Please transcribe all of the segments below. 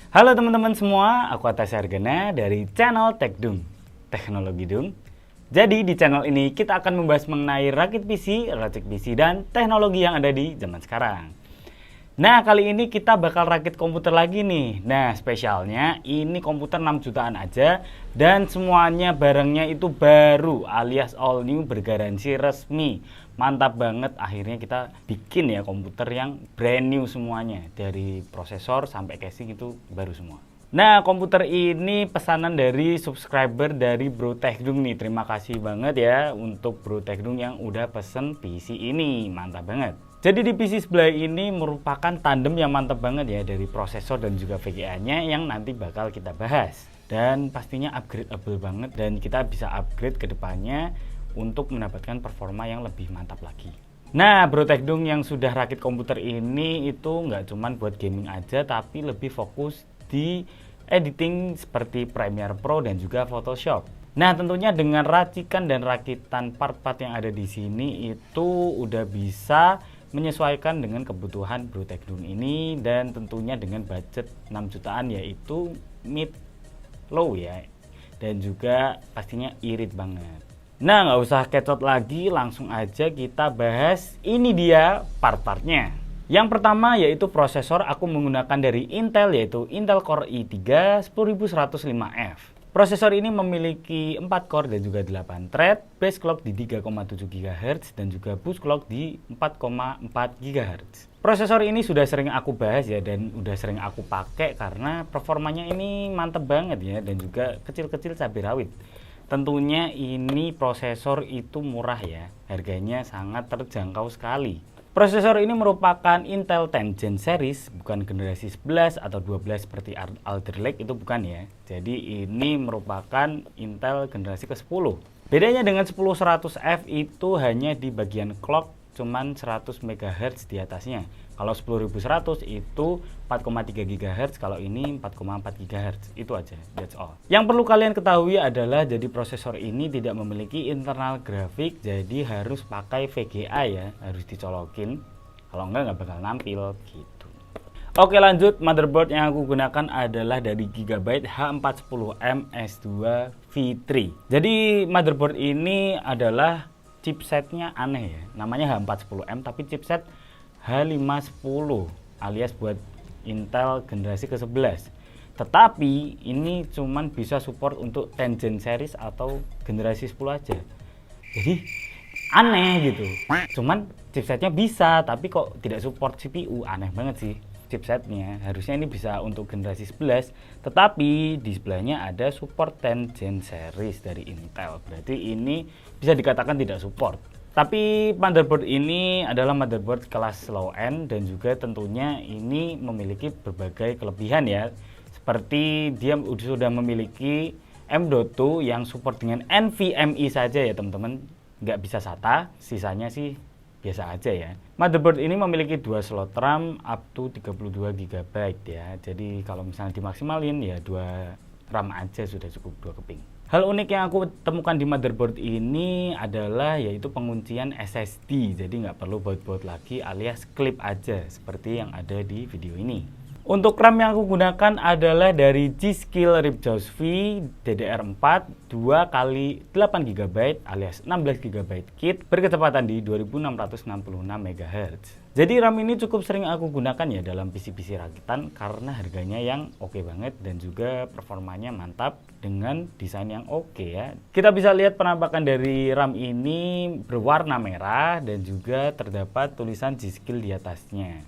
Halo teman-teman semua, aku Atas Hargana dari channel TechDung, Teknologi Dung. Jadi di channel ini kita akan membahas mengenai rakit PC, racik PC, dan teknologi yang ada di zaman sekarang. Nah, kali ini kita bakal rakit komputer lagi nih. Nah, spesialnya ini komputer 6 jutaan aja dan semuanya barangnya itu baru alias all new, bergaransi resmi. Mantap banget, akhirnya kita bikin ya komputer yang brand new semuanya. Dari prosesor sampai casing itu baru semua. Nah, komputer ini pesanan dari subscriber dari Bro TechDung nih. Terima kasih banget ya untuk Bro TechDung yang udah pesen PC ini. Mantap banget. Jadi di PC sebelah ini merupakan tandem yang mantap banget ya, dari prosesor dan juga VGA-nya yang nanti bakal kita bahas. Dan pastinya upgradeable banget dan kita bisa upgrade ke depannya untuk mendapatkan performa yang lebih mantap lagi. Nah, Bro TechDung yang sudah rakit komputer ini itu nggak cuman buat gaming aja, tapi lebih fokus di editing seperti Premiere Pro dan juga Photoshop. Nah, tentunya dengan racikan dan rakitan part-part yang ada di sini itu udah bisa menyesuaikan dengan kebutuhan Bro TechDung ini, dan tentunya dengan budget 6 jutaan yaitu mid low ya, dan juga pastinya irit banget. Nah, nggak usah kecot lagi, langsung aja kita bahas. Ini dia part-partnya. Yang pertama yaitu prosesor. Aku menggunakan dari Intel, yaitu Intel Core i3 10105F. Prosesor ini memiliki 4 core dan juga 8 thread, base clock di 3,7 GHz dan juga boost clock di 4,4 GHz. Prosesor ini sudah sering aku bahas ya, dan udah sering aku pakai karena performanya ini mantep banget ya, dan juga kecil-kecil cabai rawit. Tentunya ini prosesor itu murah ya, harganya sangat terjangkau sekali. Prosesor ini merupakan Intel 10 Gen series, bukan generasi 11 atau 12 seperti Alder Lake, itu bukan ya. Jadi ini merupakan Intel generasi ke-10. Bedanya dengan 10100F itu hanya di bagian clock, cuman 100 MHz di atasnya. Kalau 10100 itu 4,3 GHz, kalau ini 4,4 GHz. Itu aja, that's all. Yang perlu kalian ketahui adalah jadi prosesor ini tidak memiliki internal grafik, jadi harus pakai VGA ya, harus dicolokin. Kalau enggak bakal nampil gitu. Oke, lanjut. Motherboard yang aku gunakan adalah dari Gigabyte H410M S2 V3. Jadi motherboard ini adalah chipsetnya aneh ya, namanya H410M tapi chipset H510 alias buat Intel generasi ke-11. Tetapi ini cuman bisa support untuk 10 Gen series atau generasi 10 aja. Jadi aneh gitu. Cuman chipsetnya bisa, tapi kok tidak support CPU. Aneh banget sih chipsetnya. Harusnya ini bisa untuk generasi 11, tetapi di sebelahnya ada support 10 Gen series dari Intel. Berarti ini bisa dikatakan tidak support. Tapi motherboard ini adalah motherboard kelas low end, dan juga tentunya ini memiliki berbagai kelebihan ya. Seperti dia sudah memiliki M.2 yang support dengan NVMe saja ya teman-teman, nggak bisa SATA, sisanya sih biasa aja ya. Motherboard ini memiliki 2 slot RAM up to 32 GB ya. Jadi kalau misalnya dimaksimalin ya 2 RAM aja sudah cukup, 2 keping. Hal unik yang aku temukan di motherboard ini adalah yaitu penguncian SSD. Jadi nggak perlu baut-baut lagi alias klip aja seperti yang ada di video ini. Untuk RAM yang aku gunakan adalah dari G.Skill Ripjaws V DDR4 2x8GB alias 16GB kit berkecepatan di 2666 MHz. Jadi RAM ini cukup sering aku gunakan ya dalam PC-PC rakitan karena harganya yang oke banget dan juga performanya mantap dengan desain yang oke ya. Kita bisa lihat penampakan dari RAM ini berwarna merah dan juga terdapat tulisan G.Skill di atasnya.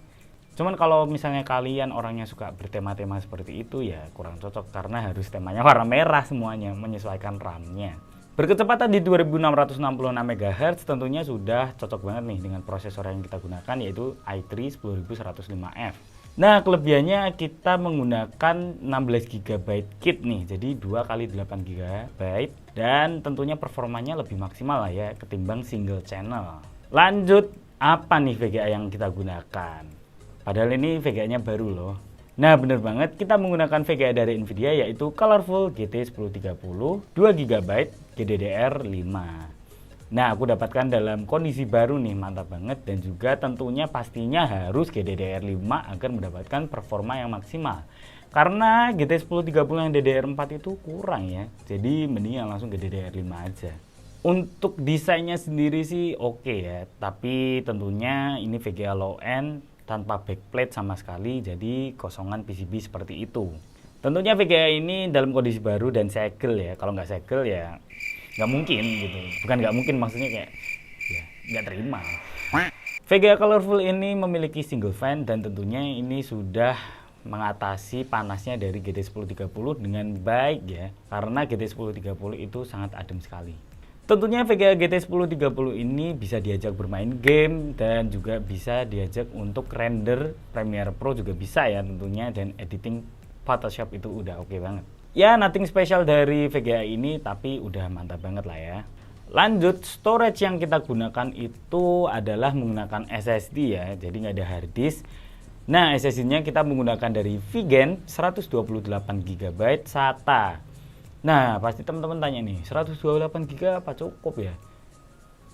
Cuman kalau misalnya kalian orangnya suka bertema-tema seperti itu ya kurang cocok karena harus temanya warna merah semuanya, menyesuaikan RAM-nya. Berkecepatan di 2666 MHz tentunya sudah cocok banget nih dengan prosesor yang kita gunakan, yaitu i3 10105F. Nah, kelebihannya kita menggunakan 16GB kit nih, jadi 2x8GB, dan tentunya performanya lebih maksimal lah ya ketimbang single channel. Lanjut, apa nih VGA yang kita gunakan? Padahal ini VGA-nya baru loh. Nah, bener banget, kita menggunakan VGA dari Nvidia yaitu Colorful GT1030 2GB GDDR5. Nah, aku dapatkan dalam kondisi baru nih, mantap banget, dan juga tentunya pastinya harus GDDR5 agar mendapatkan performa yang maksimal. Karena GT 1030 yang DDR4 itu kurang ya. Jadi mending langsung ke DDR5 aja. Untuk desainnya sendiri sih oke ya, tapi tentunya ini VGA low end tanpa backplate sama sekali, jadi kosongan PCB seperti itu. Tentunya VGA ini dalam kondisi baru dan segel ya. Kalau nggak segel ya nggak mungkin gitu. Bukan nggak mungkin, maksudnya kayak ya nggak terima. VGA Colorful ini memiliki single fan dan tentunya ini sudah mengatasi panasnya dari GT 1030 dengan baik ya, karena GT 1030 itu sangat adem sekali. Tentunya VGA GT 1030 ini bisa diajak bermain game dan juga bisa diajak untuk render Premiere Pro juga bisa ya tentunya, dan editing Photoshop itu udah oke banget. Ya nothing special dari VGA ini, tapi udah mantap banget lah ya. Lanjut, storage yang kita gunakan itu adalah menggunakan SSD ya, jadi nggak ada hard disk. Nah, SSD-nya kita menggunakan dari Vigen 128 GB SATA. Nah, pasti teman-teman tanya nih, 128 GB apa cukup ya?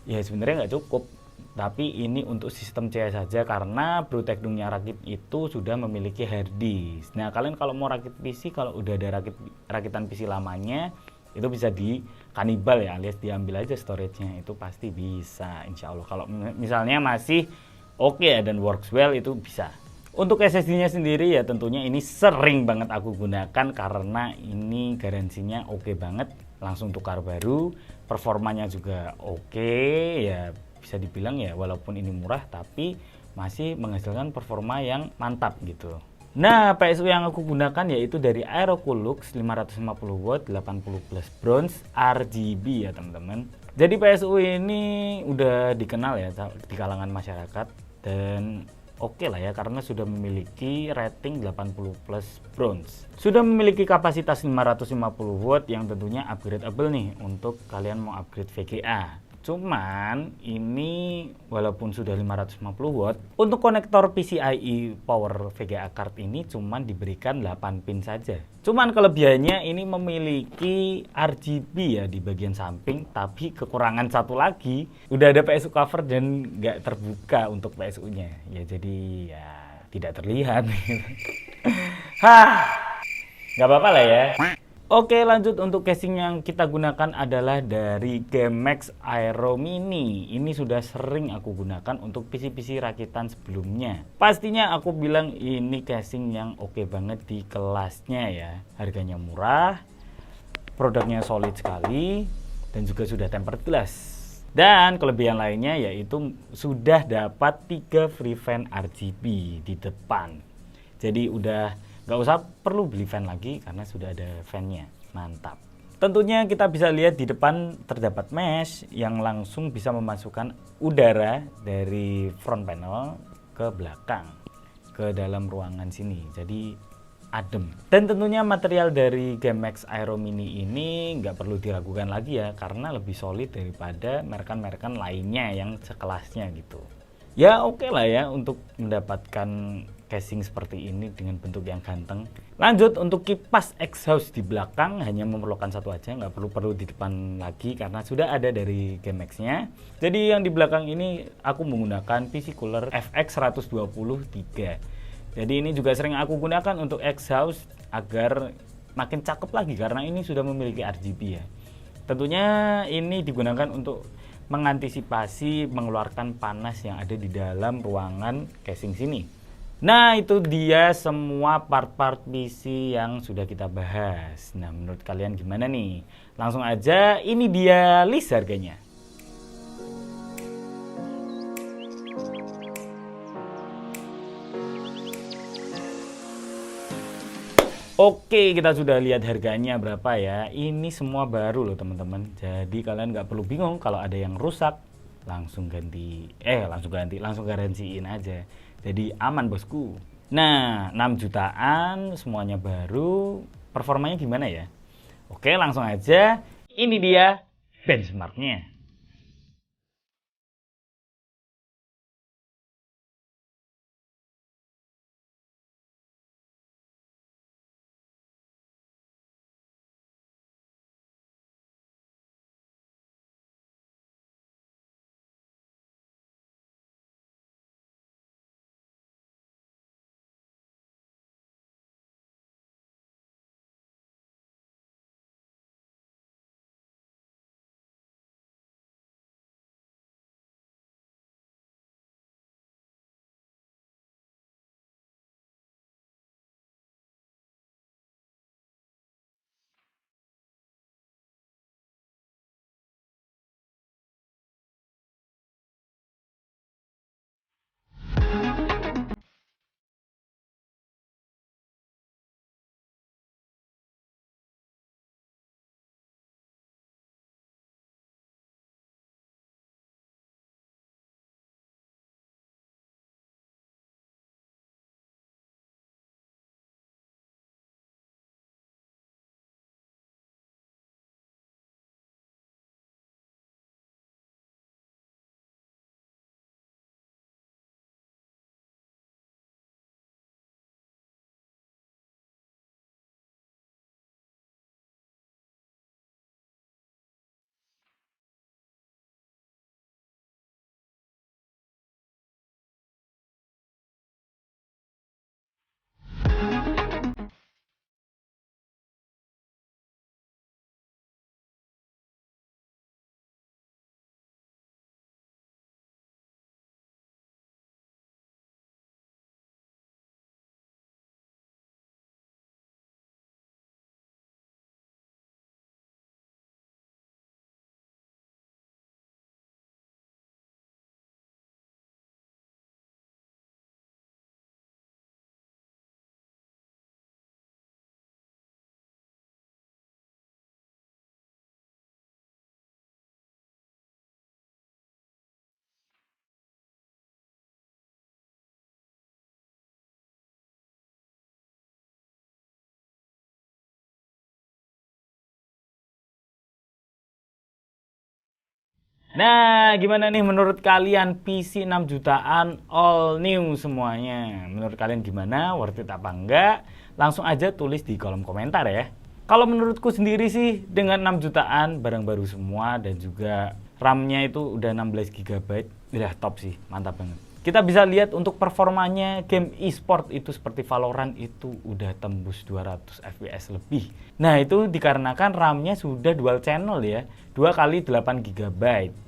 Ya sebenarnya nggak cukup, tapi ini untuk sistem C saja karena Bro Tekdungnya Rakit itu sudah memiliki hard disk. Nah, kalian kalau mau rakit PC, kalau udah ada rakitan PC lamanya, itu bisa di kanibal ya, alias diambil aja storage-nya, itu pasti bisa insya Allah. Kalau misalnya masih oke ya dan works well, itu bisa. Untuk SSD-nya sendiri ya tentunya ini sering banget aku gunakan karena ini garansinya oke banget, langsung tukar baru, performanya juga oke ya, bisa dibilang ya walaupun ini murah tapi masih menghasilkan performa yang mantap gitu. Nah, PSU yang aku gunakan yaitu dari Aerocoolux 550 watt 80 plus bronze RGB ya teman-teman. Jadi PSU ini udah dikenal ya di kalangan masyarakat dan oke lah ya, karena sudah memiliki rating 80 plus bronze. Sudah memiliki kapasitas 550 watt yang tentunya upgradeable nih untuk kalian mau upgrade VGA. Cuman ini walaupun sudah 550 watt, untuk konektor PCIe power VGA card ini cuman diberikan 8 pin saja. Cuman kelebihannya ini memiliki RGB ya di bagian samping, tapi kekurangan satu lagi, udah ada PSU cover dan nggak terbuka untuk PSU-nya. Ya jadi ya tidak terlihat. Hah, nggak apa-apa lah ya. Oke, lanjut. Untuk casing yang kita gunakan adalah dari GameX Aero Mini. Ini sudah sering aku gunakan untuk PC-PC rakitan sebelumnya. Pastinya aku bilang ini casing yang oke banget di kelasnya ya. Harganya murah, produknya solid sekali, dan juga sudah tempered glass. Dan kelebihan lainnya yaitu sudah dapat 3 free fan RGB di depan. Jadi udah nggak usah perlu beli fan lagi karena sudah ada fan-nya. Mantap. Tentunya kita bisa lihat di depan terdapat mesh yang langsung bisa memasukkan udara dari front panel ke belakang, ke dalam ruangan sini. Jadi adem. Dan tentunya material dari GameX Aero Mini ini nggak perlu diragukan lagi ya, karena lebih solid daripada merek-merek lainnya yang sekelasnya gitu. Ya oke lah ya untuk mendapatkan casing seperti ini dengan bentuk yang ganteng. Lanjut, untuk kipas exhaust di belakang hanya memerlukan satu aja, nggak perlu di depan lagi karena sudah ada dari GameX-nya. Jadi yang di belakang ini aku menggunakan PC Cooler FX123. Jadi ini juga sering aku gunakan untuk exhaust agar makin cakep lagi karena ini sudah memiliki RGB ya. Tentunya ini digunakan untuk mengantisipasi mengeluarkan panas yang ada di dalam ruangan casing sini. Nah, itu dia semua part-part PC yang sudah kita bahas. Nah, menurut kalian gimana nih? Langsung aja, ini dia list harganya. Oke, kita sudah lihat harganya berapa ya. Ini semua baru loh teman-teman. Jadi kalian nggak perlu bingung kalau ada yang rusak, langsung langsung garansiin aja. Jadi aman bosku. Nah, 6 jutaan semuanya baru. Performanya gimana ya? Oke, langsung aja. Ini dia benchmarknya. Nah, gimana nih menurut kalian PC 6 jutaan all new semuanya? Menurut kalian gimana? Worth it apa enggak? Langsung aja tulis di kolom komentar ya. Kalau menurutku sendiri sih dengan 6 jutaan barang baru semua dan juga RAM-nya itu udah 16 GB, udah top sih, mantap banget. Kita bisa lihat untuk performanya game e-sport itu seperti Valorant itu udah tembus 200 fps lebih. Nah, itu dikarenakan RAM-nya sudah dual channel ya, 2 kali 8 GB.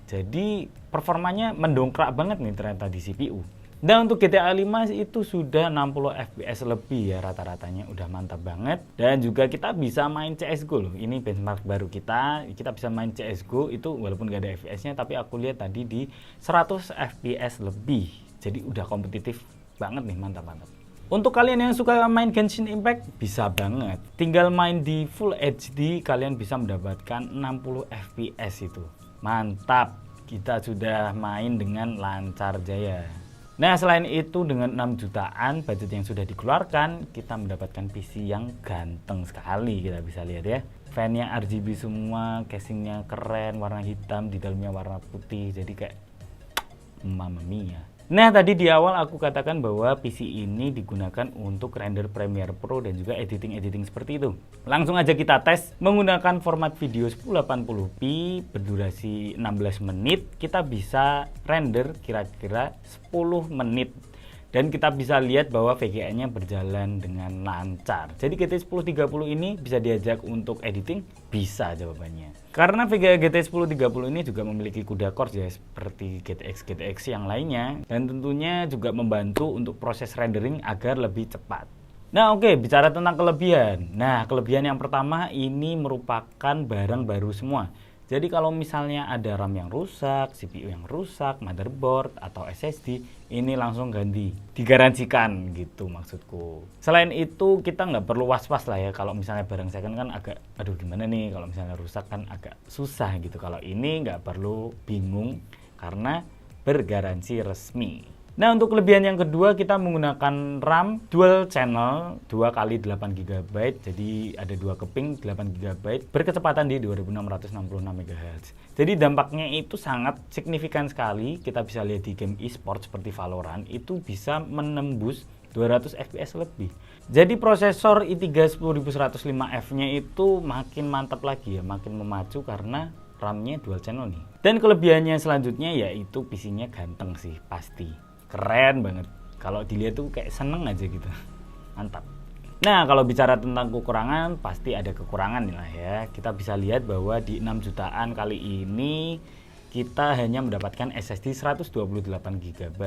Jadi performanya mendongkrak banget nih ternyata di CPU. Dan untuk GTA 5 itu sudah 60 fps lebih ya rata-ratanya, udah mantap banget. Dan juga kita bisa main CSGO loh, ini benchmark baru kita bisa main CSGO itu walaupun gak ada fps-nya, tapi aku lihat tadi di 100 fps lebih. Jadi udah kompetitif banget nih, mantap-mantap. Untuk kalian yang suka main Genshin Impact, bisa banget. Tinggal main di Full HD, kalian bisa mendapatkan 60 fps itu. Mantap, kita sudah main dengan lancar jaya. Nah, selain itu dengan 6 jutaan budget yang sudah dikeluarkan, kita mendapatkan PC yang ganteng sekali, kita bisa lihat ya. Fan-nya RGB semua, casingnya keren, warna hitam, di dalamnya warna putih, jadi kayak mamma mia. Nah, tadi di awal aku katakan bahwa PC ini digunakan untuk render Premiere Pro dan juga editing-editing seperti itu. Langsung aja kita tes menggunakan format video 1080p berdurasi 16 menit. Kita bisa render kira-kira 10 menit. Dan kita bisa lihat bahwa VGA-nya berjalan dengan lancar. Jadi GT 1030 ini bisa diajak untuk editing? Bisa jawabannya. Karena VGA GT 1030 ini juga memiliki CUDA cores ya, seperti GTX yang lainnya. Dan tentunya juga membantu untuk proses rendering agar lebih cepat. Nah oke, bicara tentang kelebihan. Nah, kelebihan yang pertama ini merupakan barang baru semua. Jadi kalau misalnya ada RAM yang rusak, CPU yang rusak, motherboard atau SSD, ini langsung ganti, digaransikan gitu maksudku. Selain itu kita nggak perlu was-was lah ya, kalau misalnya barang second kan agak, aduh gimana nih kalau misalnya rusak kan agak susah gitu. Kalau ini nggak perlu bingung karena bergaransi resmi. Nah, untuk kelebihan yang kedua, kita menggunakan RAM dual channel 2 kali 8 GB. Jadi ada 2 keping 8 GB berkecepatan di 2666 MHz. Jadi dampaknya itu sangat signifikan sekali. Kita bisa lihat di game e-sport seperti Valorant itu bisa menembus 200 fps lebih. Jadi prosesor i3 10105F-nya itu makin mantap lagi ya, makin memacu karena RAM-nya dual channel nih. Dan kelebihannya selanjutnya yaitu PC-nya ganteng sih, pasti. Keren banget. Kalau dilihat tuh kayak seneng aja gitu. Mantap. Nah, kalau bicara tentang kekurangan, pasti ada kekurangan lah ya. Kita bisa lihat bahwa di 6 jutaan kali ini kita hanya mendapatkan SSD 128 GB.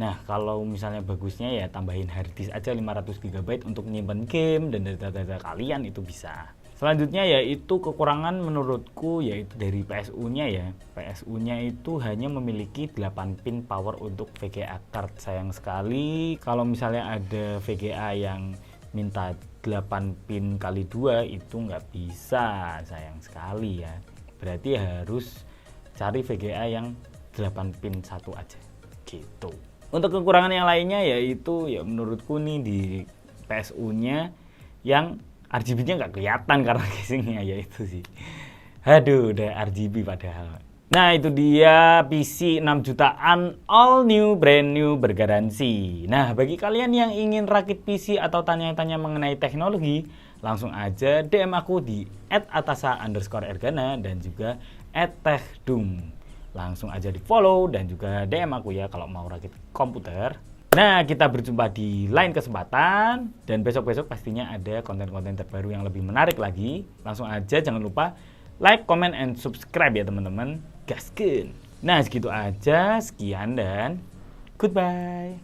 Nah, kalau misalnya bagusnya ya tambahin hard disk aja 500 GB untuk nyimpen game dan data-data kalian itu bisa. Selanjutnya yaitu kekurangan menurutku yaitu dari PSU-nya ya. PSU-nya itu hanya memiliki 8 pin power untuk VGA card. Sayang sekali kalau misalnya ada VGA yang minta 8 pin kali 2 itu nggak bisa, sayang sekali ya. Berarti harus cari VGA yang 8 pin 1 aja gitu. Untuk kekurangan yang lainnya yaitu ya menurutku nih di PSU-nya yang RGB-nya nggak kelihatan karena casingnya ya itu sih. Aduh, udah RGB padahal. Nah, itu dia PC 6 jutaan all new, brand new, bergaransi. Nah, bagi kalian yang ingin rakit PC atau tanya-tanya mengenai teknologi, langsung aja DM aku di @atasa_ergana dan juga @techdung. Langsung aja di follow dan juga DM aku ya kalau mau rakit komputer. Nah, kita berjumpa di lain kesempatan dan besok-besok pastinya ada konten-konten terbaru yang lebih menarik lagi. Langsung aja jangan lupa like, comment, and subscribe ya teman-teman. Gaskeun. Nah, segitu aja. Sekian dan goodbye.